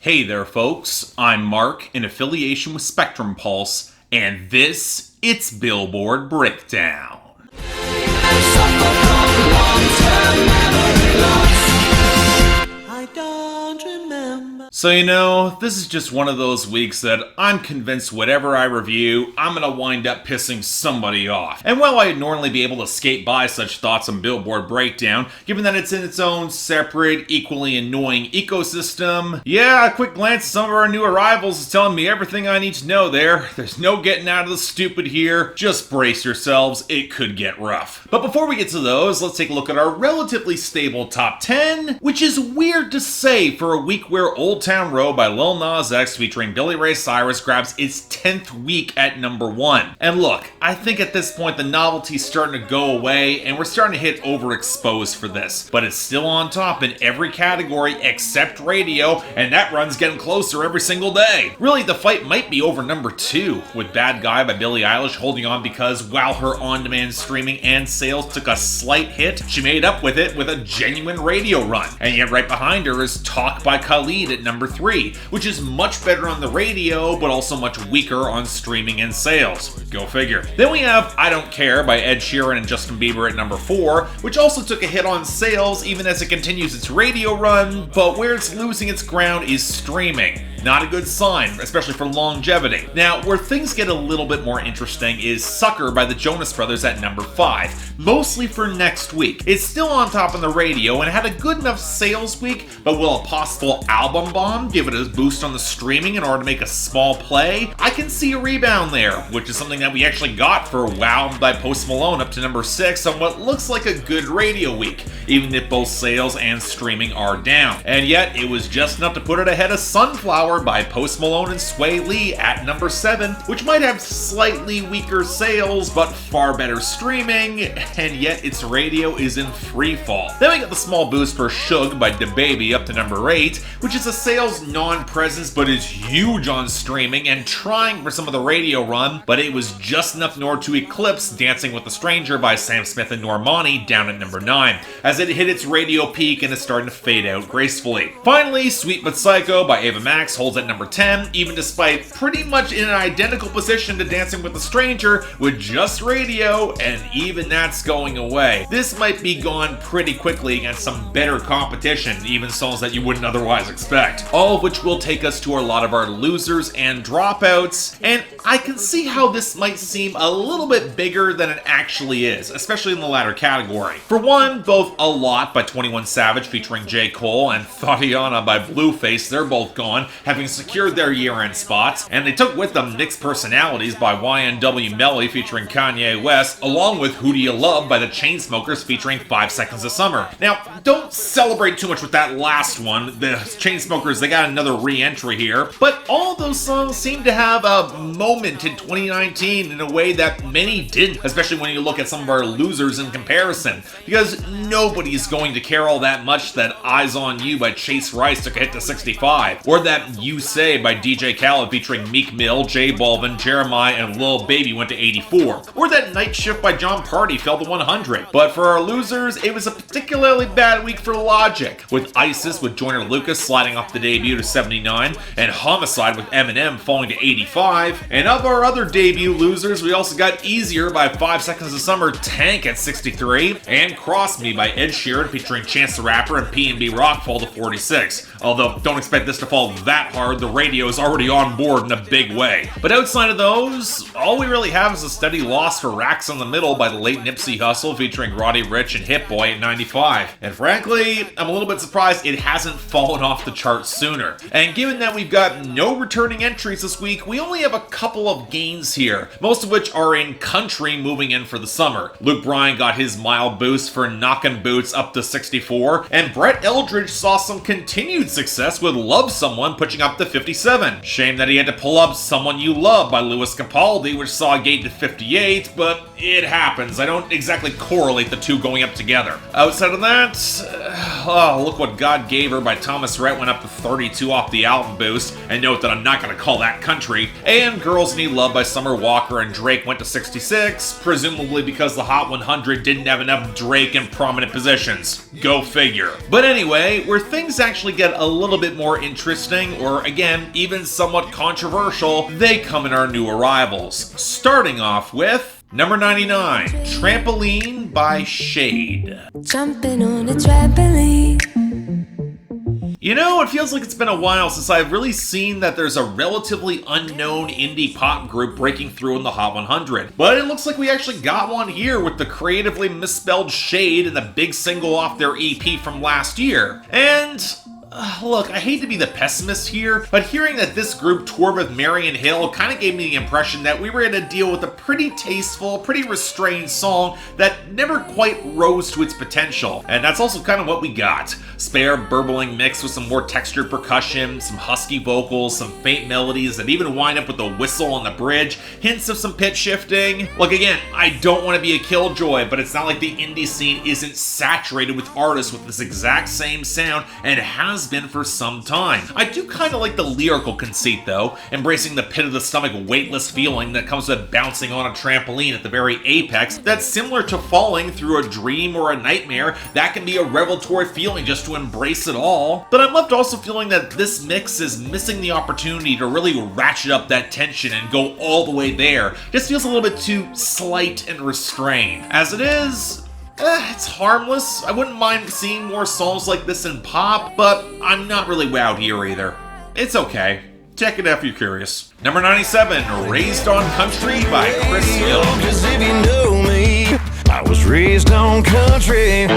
Hey there folks, I'm Mark in affiliation with Spectrum Pulse, and it's Billboard Breakdown. I don't remember. So this is just one of those weeks that I'm convinced whatever I review, I'm gonna wind up pissing somebody off. And while I'd normally be able to skate by such thoughts on Billboard Breakdown, given that it's in its own separate, equally annoying ecosystem, yeah, a quick glance at some of our new arrivals is telling me everything I need to know there. There's no getting out of the stupid here. Just brace yourselves, it could get rough. But before we get to those, let's take a look at our relatively stable top 10, which is weird to say for a week where Old Town Road by Lil Nas X featuring Miley Cyrus grabs its 10th week at number 1. And look, I think at this point the novelty's starting to go away and we're starting to hit overexposed for this. But it's still on top in every category except radio, and that run's getting closer every single day. Really, the fight might be over number 2, with Bad Guy by Billie Eilish holding on because while her on-demand streaming and sales took a slight hit, she made up with it with a genuine radio run. And yet right behind her is Talk by Khalid at number 3, which is much better on the radio, but also much weaker on streaming and sales. Go figure. Then we have I Don't Care by Ed Sheeran and Justin Bieber at number 4, which also took a hit on sales even as it continues its radio run, but where it's losing its ground is streaming. Not a good sign, especially for longevity. Now, where things get a little bit more interesting is Sucker by the Jonas Brothers at number 5, mostly for next week. It's still on top on the radio and had a good enough sales week, but will a possible album bomb give it a boost on the streaming in order to make a small play? I can see a rebound there, which is something that we actually got for Wow by Post Malone up to number 6 on what looks like a good radio week, even if both sales and streaming are down. And yet, it was just enough to put it ahead of Sunflower by Post Malone and Sway Lee at number 7, which might have slightly weaker sales but far better streaming, and yet its radio is in free fall. Then we got the small boost for Suge by Bebe up to number 8, which is a sales non-presence but is huge on streaming and trying for some of the radio run, but it was just enough in order to eclipse Dancing with a Stranger by Sam Smith and Normani down at number 9, as it hit its radio peak and is starting to fade out gracefully. Finally, Sweet But Psycho by Ava Max holds at number 10, even despite pretty much in an identical position to Dancing with a Stranger with just radio, and even that's going away. This might be gone pretty quickly against some better competition, even songs that you wouldn't otherwise expect. All of which will take us to a lot of our losers and dropouts, and I can see how this might seem a little bit bigger than it actually is, especially in the latter category. For one, both A Lot by 21 Savage featuring J. Cole and Thotiana by Blueface, they're both gone, having secured their year-end spots, and they took with them Mixed Personalities by YNW Melly featuring Kanye West, along with Who Do You Love by the Chainsmokers featuring 5 Seconds of Summer. Now, don't celebrate too much with that last one. The Chainsmokers, they got another re-entry here, but all those songs seem to have a moment in 2019 in a way that many didn't, especially when you look at some of our losers in comparison, because nobody's going to care all that much that Eyes on You by Chase Rice took a hit to 65, or that You Say by DJ Khaled featuring Meek Mill, J Balvin, Jeremiah, and Lil Baby went to 84, or that Night Shift by John Party fell to 100. But for our losers, it was a particularly bad week for Logic, with ISIS with Joyner Lucas sliding off the debut to 79, and Homicide with Eminem falling to 85. And of our other debut losers, we also got Easier by 5 Seconds of Summer Tank at 63, and Cross Me by Ed Sheeran featuring Chance the Rapper and P&B Rock fall to 46. Although, don't expect this to fall that hard, the radio is already on board in a big way. But outside of those, all we really have is a steady loss for Racks on the Middle by the late Nipsey Hussle featuring Roddy Ricch and Hit Boy at 95. And frankly, I'm a little bit surprised it hasn't fallen off the charts sooner. And given that we've got no returning entries this week, we only have a couple of gains here, most of which are in country moving in for the summer. Luke Bryan got his mild boost for Knockin' Boots up to 64, and Brett Eldridge saw some continued success with Love Someone pushing up to 57. Shame that he had to pull up Someone You Love by Louis Capaldi, which saw a gate to 58, but it happens. I don't exactly correlate the two going up together. Outside of that, Look What God Gave Her by Thomas Rhett went up to 32 off the album boost, and note that I'm not going to call that country. And Girls Need Love by Summer Walker and Drake went to 66, presumably because the Hot 100 didn't have enough Drake in prominent positions. Go figure. But anyway, where things actually get a little bit more interesting, or again, even somewhat controversial, they come in our new arrivals. Starting off with number 99, Trampoline by SHAED. Jumping on a trampoline. You know, it feels like it's been a while since I've really seen that there's a relatively unknown indie pop group breaking through in the Hot 100. But it looks like we actually got one here with the creatively misspelled SHAED and the big single off their EP from last year. And look, I hate to be the pessimist here, but hearing that this group toured with Marion Hill kind of gave me the impression that we were going to deal with a pretty tasteful, pretty restrained song that never quite rose to its potential. And that's also kind of what we got. Spare burbling mix with some more textured percussion, some husky vocals, some faint melodies that even wind up with a whistle on the bridge, hints of some pitch shifting. Look, again, I don't want to be a killjoy, but it's not like the indie scene isn't saturated with artists with this exact same sound and has been for some time. I do kind of like the lyrical conceit though, embracing the pit of the stomach weightless feeling that comes with bouncing on a trampoline at the very apex that's similar to falling through a dream or a nightmare. That can be a revelatory feeling just to embrace it all. But I'm left also feeling that this mix is missing the opportunity to really ratchet up that tension and go all the way there. Just feels a little bit too slight and restrained. As it is, it's harmless. I wouldn't mind seeing more songs like this in pop, but I'm not really wowed here either. It's okay. Check it out if you're curious. Number 97, Raised on Country by Chris Young. 'Cause if you know me, I was raised on country.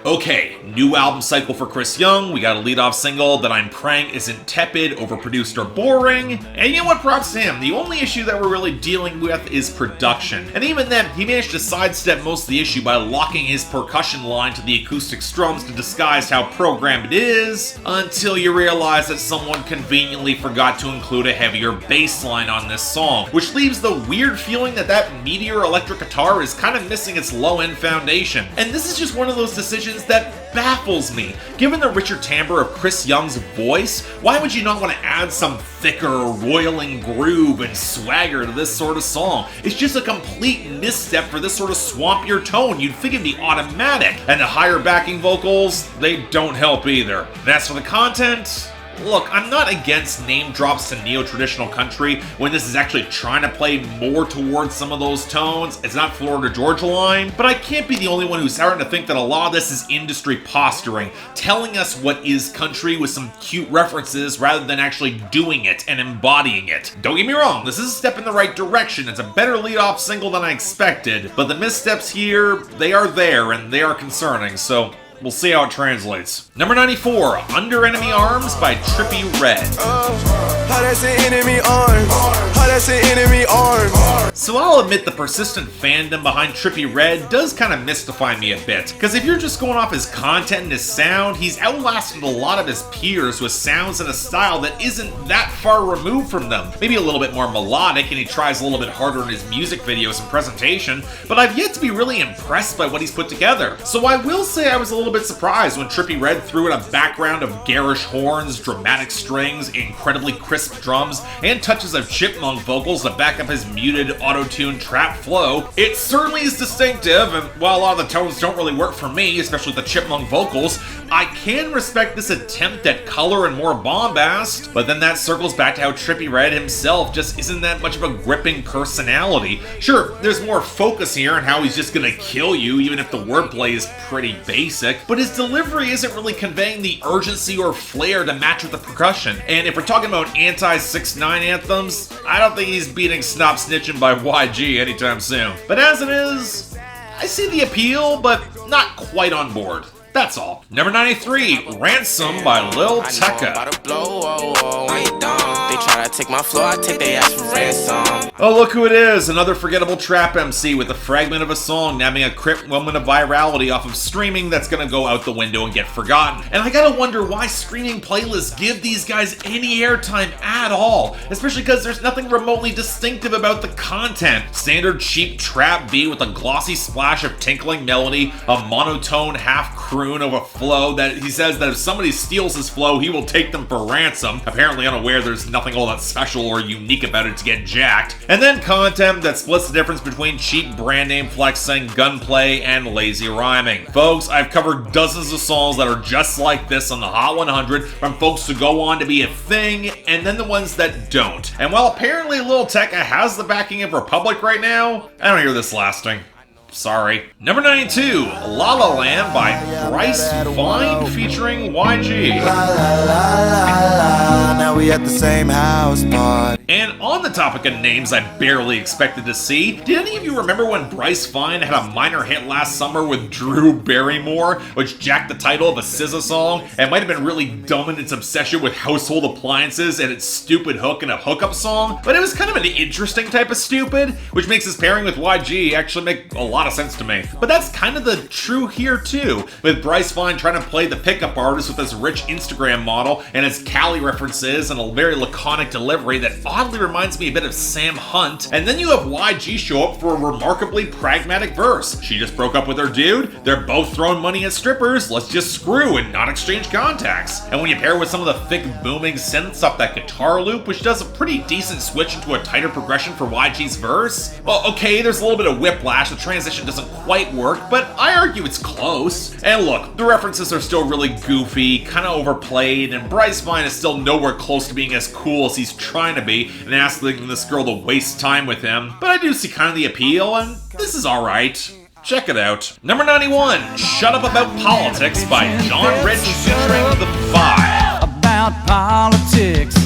Okay, new album cycle for Chris Young. We got a lead-off single that I'm praying isn't tepid, overproduced, or boring. And you know what, props to him. The only issue that we're really dealing with is production. And even then, he managed to sidestep most of the issue by locking his percussion line to the acoustic strums to disguise how programmed it is, until you realize that someone conveniently forgot to include a heavier bass line on this song, which leaves the weird feeling that that meteor electric guitar is kind of missing its low-end foundation. And this is just one of those decisions that baffles me. Given the richer timbre of Chris Young's voice, why would you not want to add some thicker, roiling groove and swagger to this sort of song? It's just a complete misstep for this sort of swampier tone. You'd think it'd be automatic. And the higher backing vocals, they don't help either. And as for the content, look, I'm not against name drops to neo-traditional country when this is actually trying to play more towards some of those tones. It's not Florida Georgia Line, but I can't be the only one who's starting to think that a lot of this is industry posturing, telling us what is country with some cute references rather than actually doing it and embodying it. Don't get me wrong, this is a step in the right direction. It's a better lead-off single than I expected, but the missteps here, they are there and they are concerning, so we'll see how it translates. Number 94, Under Enemy Arms by Trippie Redd. How that's an enemy arms. How that's an enemy arms. So I'll admit the persistent fandom behind Trippie Redd does kind of mystify me a bit, because if you're just going off his content and his sound, he's outlasted a lot of his peers with sounds and a style that isn't that far removed from them. Maybe a little bit more melodic, and he tries a little bit harder in his music videos and presentation, but I've yet to be really impressed by what he's put together. So I will say I was a little bit surprised when Trippie Redd threw in a background of garish horns, dramatic strings, incredibly crisp drums, and touches of chipmunk vocals to back up his muted auto-tune trap flow. It certainly is distinctive, and while a lot of the tones don't really work for me, especially the chipmunk vocals, I can respect this attempt at color and more bombast, but then that circles back to how Trippie Redd himself just isn't that much of a gripping personality. Sure, there's more focus here on how he's just gonna kill you, even if the wordplay is pretty basic, but his delivery isn't really conveying the urgency or flair to match with the percussion. And if we're talking about anti-6ix9ine anthems, I don't think he's beating Snop Snitchin' by YG anytime soon. But as it is, I see the appeal, but not quite on board. That's all. Number 93, Ransom by Lil Tecca. They try to take my floor, I take their ass for ransom. Oh, look who it is, another forgettable trap MC with a fragment of a song nabbing a crypt moment of virality off of streaming that's gonna go out the window and get forgotten. And I gotta wonder why streaming playlists give these guys any airtime at all, especially because there's nothing remotely distinctive about the content. Standard cheap trap beat with a glossy splash of tinkling melody, a monotone half croon of a flow that he says that if somebody steals his flow, he will take them for ransom. Apparently unaware there's nothing all that special or unique about it to get jacked. And then content that splits the difference between cheap brand name flexing, gunplay, and lazy rhyming. Folks, I've covered dozens of songs that are just like this on the Hot 100, from folks who go on to be a thing, and then the ones that don't. And while apparently Lil Tecca has the backing of Republic right now, I don't hear this lasting. Sorry. Number 92, La La Land by Bryce Vine featuring YG. Now we at the same house party. And on the topic of names I barely expected to see, did any of you remember when Bryce Vine had a minor hit last summer with Drew Barrymore, which jacked the title of a SZA song and might have been really dumb in its obsession with household appliances and its stupid hook in a hookup song? But it was kind of an interesting type of stupid, which makes his pairing with YG actually make a lot of sense to me. But that's kind of the true here too, with Bryce Vine trying to play the pickup artist with this rich Instagram model and his Cali references and a very laconic delivery that oddly reminds me a bit of Sam Hunt. And then you have YG show up for a remarkably pragmatic verse. She just broke up with her dude, they're both throwing money at strippers, let's just screw and not exchange contacts. And when you pair with some of the thick booming synths off that guitar loop, which does a pretty decent switch into a tighter progression for YG's verse, well, okay, there's a little bit of whiplash, the transition doesn't quite work, but I argue it's close. And look, the references are still really goofy, kind of overplayed, and Bryce Vine is still nowhere close to being as cool as he's trying to be and asking this girl to waste time with him. But I do see kind of the appeal, and this is alright. Check it out. Number 91, Shut Up About Politics by John Rich featuring The Five. About politics.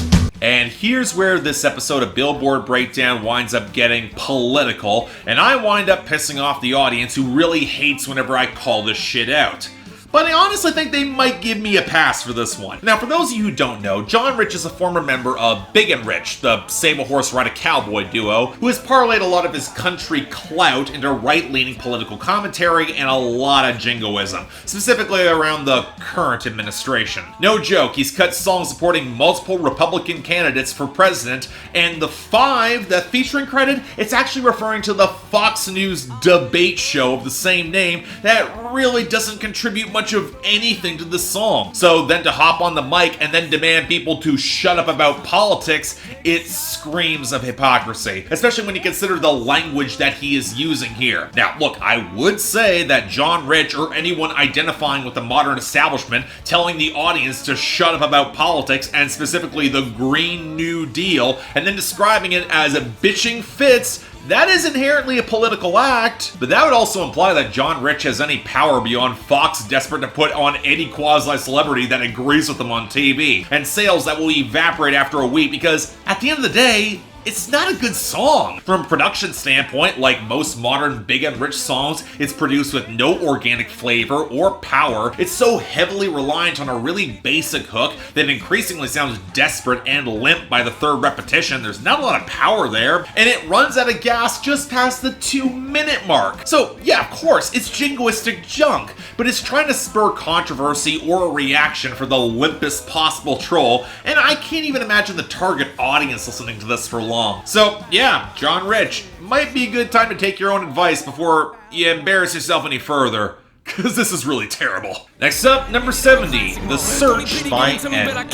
And here's where this episode of Billboard Breakdown winds up getting political, and I wind up pissing off the audience who really hates whenever I call this shit out. But I honestly think they might give me a pass for this one. Now, for those of you who don't know, John Rich is a former member of Big and Rich, the save-a-horse-ride-a-cowboy duo, who has parlayed a lot of his country clout into right-leaning political commentary and a lot of jingoism, specifically around the current administration. No joke, he's cut songs supporting multiple Republican candidates for president, and the Five, the featuring credit, it's actually referring to the Fox News debate show of the same name that really doesn't contribute much of anything to the song. So then to hop on the mic and then demand people to shut up about politics, it screams of hypocrisy, especially when you consider the language that he is using here. Now, look, I would say that John Rich or anyone identifying with the modern establishment telling the audience to shut up about politics and specifically the Green New Deal and then describing it as a bitching fits, that is inherently a political act, but that would also imply that John Rich has any power beyond Fox desperate to put on any quasi-celebrity that agrees with them on TV, and sales that will evaporate after a week because, at the end of the day, it's not a good song. From a production standpoint, like most modern Big and Rich songs, it's produced with no organic flavor or power. It's so heavily reliant on a really basic hook that increasingly sounds desperate and limp by the third repetition. There's not a lot of power there, and it runs out of gas just past the 2-minute mark. So yeah, of course, it's jingoistic junk, but it's trying to spur controversy or a reaction for the limpest possible troll, and I can't even imagine the target audience listening to this for long. So yeah, John Rich, might be a good time to take your own advice before you embarrass yourself any further, because this is really terrible. Next up, number 70, The Search by NF.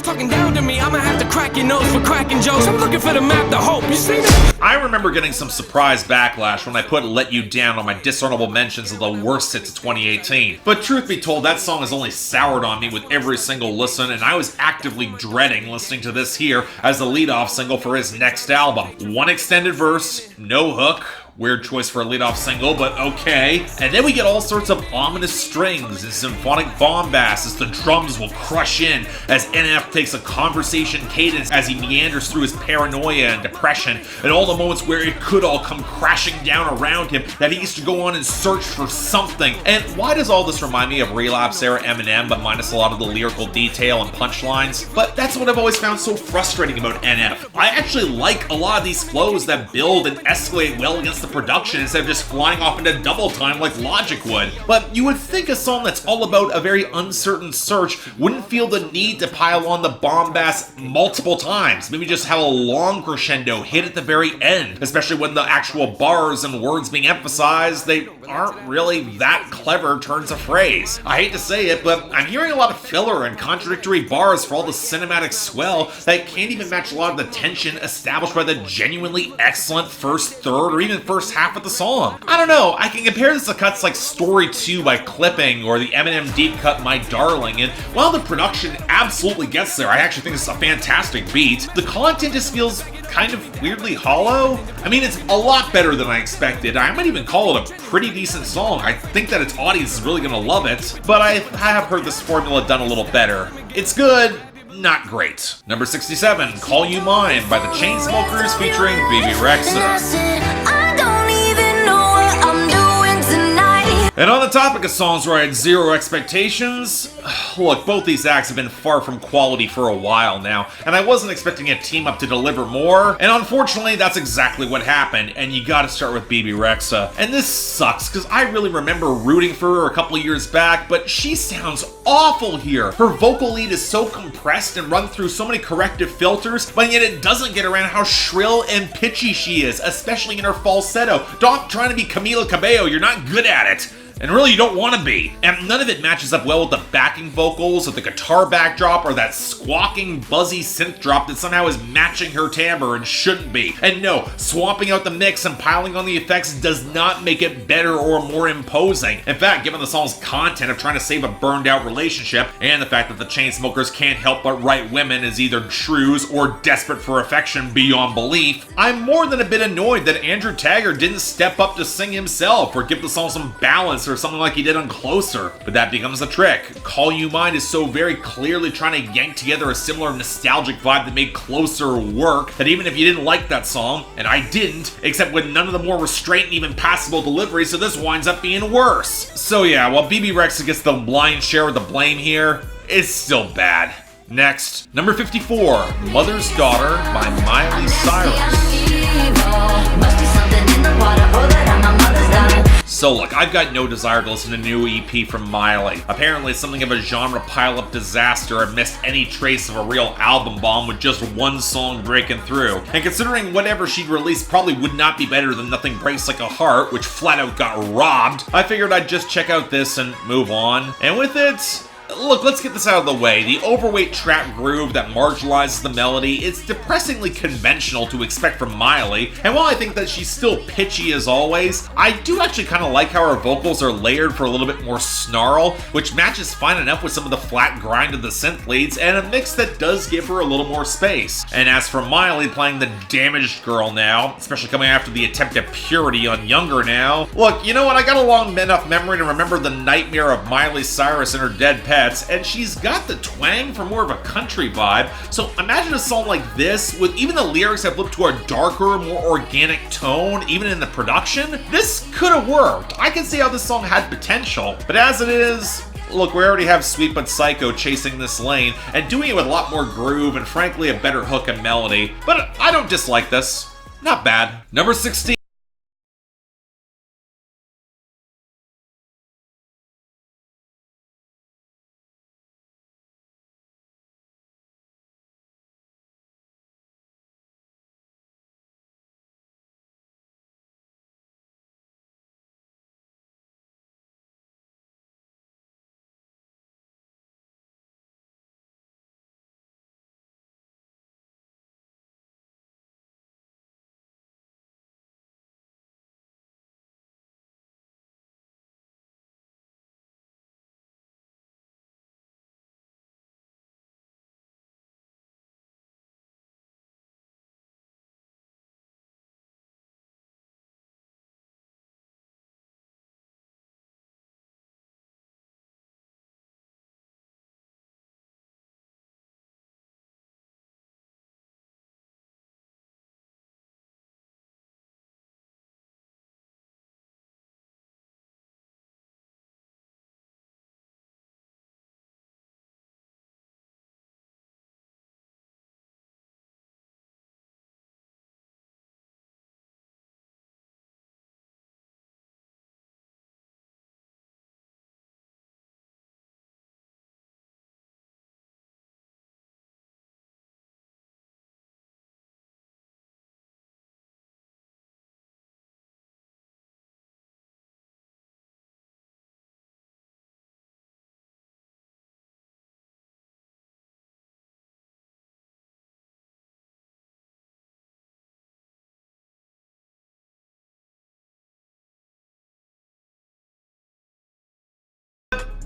Talking down to me, I'ma have to crack your nose for cracking jokes. I'm looking for the map to hope. You see that? I remember getting some surprise backlash when I put Let You Down on my dishonourable mentions of the worst hits of 2018. But truth be told, that song has only soured on me with every single listen, and I was actively dreading listening to this here as the lead-off single for his next album. One extended verse, no hook. Weird choice for a lead-off single, but okay. And then we get all sorts of ominous strings and symphonic bombast as the drums will crush in as NF takes a conversation cadence as he meanders through his paranoia and depression and all the moments where it could all come crashing down around him that he used to go on and search for something. And why does all this remind me of Relapse era Eminem, but minus a lot of the lyrical detail and punchlines? But that's what I've always found so frustrating about NF. I actually like a lot of these flows that build and escalate well against the production instead of just flying off into double time like Logic would. But you would think a song that's all about a very uncertain search wouldn't feel the need to pile on the bombast multiple times. Maybe just have a long crescendo hit at the very end, especially when the actual bars and words being emphasized, they aren't really that clever turns of phrase. I hate to say it, but I'm hearing a lot of filler and contradictory bars for all the cinematic swell that can't even match a lot of the tension established by the genuinely excellent first third or even first half of the song. I don't know, I can compare this to cuts like Story 2 by Clipping or the Eminem deep cut My Darling, and while the production absolutely gets there, I actually think it's a fantastic beat, the content just feels kind of weirdly hollow. I mean, it's a lot better than I expected. I might even call it a pretty decent song. I think that its audience is really gonna love it, but I have heard this formula done a little better. It's good, not great. Number 67, Call You Mine by the Chainsmokers featuring Bebe Rexha. And on the topic of songs where I had zero expectations, look, both these acts have been far from quality for a while now, and I wasn't expecting a team up to deliver more, and unfortunately that's exactly what happened, and you gotta start with Bebe Rexha. And this sucks, because I really remember rooting for her a couple of years back, but she sounds awful here. Her vocal lead is so compressed and run through so many corrective filters, but yet it doesn't get around how shrill and pitchy she is, especially in her falsetto. Stop trying to be Camila Cabello, you're not good at it. And really, you don't want to be. And none of it matches up well with the backing vocals, or the guitar backdrop, or that squawking, buzzy synth drop that somehow is matching her timbre and shouldn't be. And no, swapping out the mix and piling on the effects does not make it better or more imposing. In fact, given the song's content of trying to save a burned out relationship, and the fact that the Chainsmokers can't help but write women as either shrews or desperate for affection beyond belief, I'm more than a bit annoyed that Andrew Taggart didn't step up to sing himself, or give the song some balance, or something like he did on Closer. But that becomes the trick. Call You Mine is so very clearly trying to yank together a similar nostalgic vibe that made Closer work, that even if you didn't like that song, and I didn't, except with none of the more restraint and even passable delivery, so this winds up being worse. So yeah, while Bebe Rexha gets the lion's share of the blame here, it's still bad. Next, number 54, Mother's Daughter by Miley Cyrus. So look, I've got no desire to listen to new EP from Miley. Apparently it's something of a genre pile-up disaster and missed any trace of a real album bomb with just one song breaking through. And considering whatever she'd released probably would not be better than Nothing Breaks Like a Heart, which flat out got robbed, I figured I'd just check out this and move on. And with it, look, let's get this out of the way. The overweight trap groove that marginalizes the melody is depressingly conventional to expect from Miley, and while I think that she's still pitchy as always, I do actually kind of like how her vocals are layered for a little bit more snarl, which matches fine enough with some of the flat grind of the synth leads, and a mix that does give her a little more space. And as for Miley playing the damaged girl now, especially coming after the attempt at purity on Younger Now, look, you know what, I got a long enough memory to remember the nightmare of Miley Cyrus and her dead pets, and she's got the twang for more of a country vibe, so imagine a song like this, with even the lyrics that flip to a darker, more organic tone, even in the production. This could have worked. I can see how this song had potential, but as it is, look, we already have Sweet But Psycho chasing this lane, and doing it with a lot more groove, and frankly a better hook and melody, but I don't dislike this. Not bad. Number 16.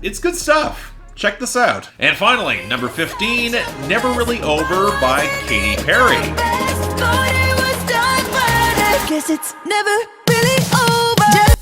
it's good stuff. Check this out. And finally, number 15, Never Really Over by Katy Perry. Guess it's never really over.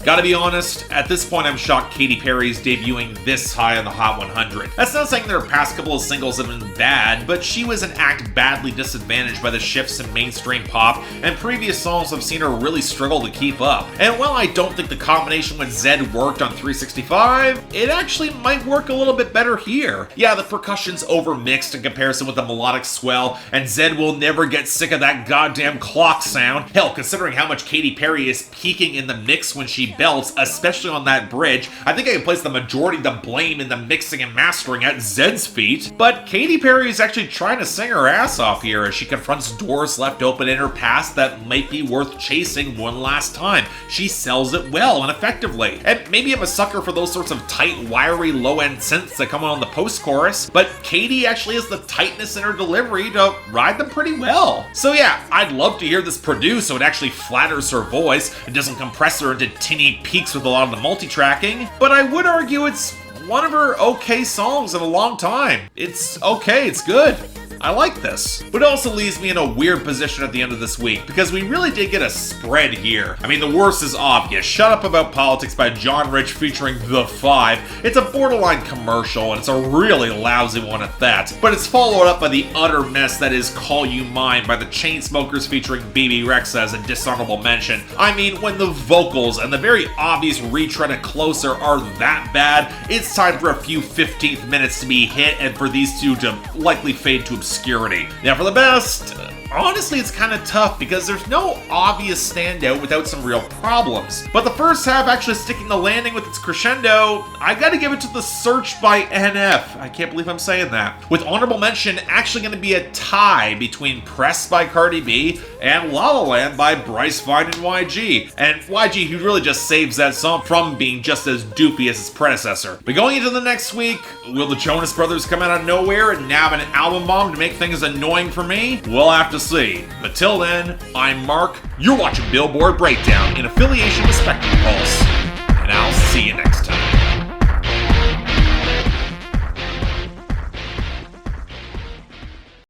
Gotta be honest, at this point I'm shocked Katy Perry's debuting this high on the Hot 100. That's not saying their past couple of singles have been bad, but she was an act badly disadvantaged by the shifts in mainstream pop, and previous songs have seen her really struggle to keep up. And while I don't think the combination with Zed worked on 365, it actually might work a little bit better here. Yeah, the percussion's overmixed in comparison with the melodic swell, and Zed will never get sick of that goddamn clock sound. Hell, considering how much Katy Perry is peaking in the mix when she belts, especially on that bridge, I think I can place the majority of the blame in the mixing and mastering at Zed's feet. But Katy Perry is actually trying to sing her ass off here as she confronts doors left open in her past that might be worth chasing one last time. She sells it well and effectively. And maybe I'm a sucker for those sorts of tight, wiry, low-end synths that come on the post-chorus, but Katy actually has the tightness in her delivery to ride them pretty well. So yeah, I'd love to hear this produced so it actually flatters her voice and doesn't compress her into tinny peaks with a lot of the multi-tracking, but I would argue it's one of her okay songs in a long time. It's okay, it's good. I like this. But it also leaves me in a weird position at the end of this week, because we really did get a spread here. I mean, the worst is obvious. Shut Up About Politics by John Rich featuring The Five. It's a borderline commercial, and it's a really lousy one at that. But it's followed up by the utter mess that is Call You Mine by the Chainsmokers featuring Bebe, Rexha as a dishonorable mention. I mean, when the vocals and the very obvious retread of Closer are that bad, it's time for a few 15th minutes to be hit and for these two to likely fade to obscurity. Now for the best, honestly it's kind of tough because there's no obvious standout without some real problems. But the first half actually sticking the landing with its crescendo, I gotta give it to The Search by NF. I can't believe I'm saying that. With honorable mention actually gonna be a tie between Press by Cardi B and La La Land by Bryce Vine and YG. And YG, who really just saves that song from being just as doofy as its predecessor. But going into the next week, will the Jonas Brothers come out of nowhere and nab an album bomb to make things annoying for me? We'll have to see. But till then, I'm Mark, you're watching Billboard Breakdown in affiliation with Spectrum Pulse.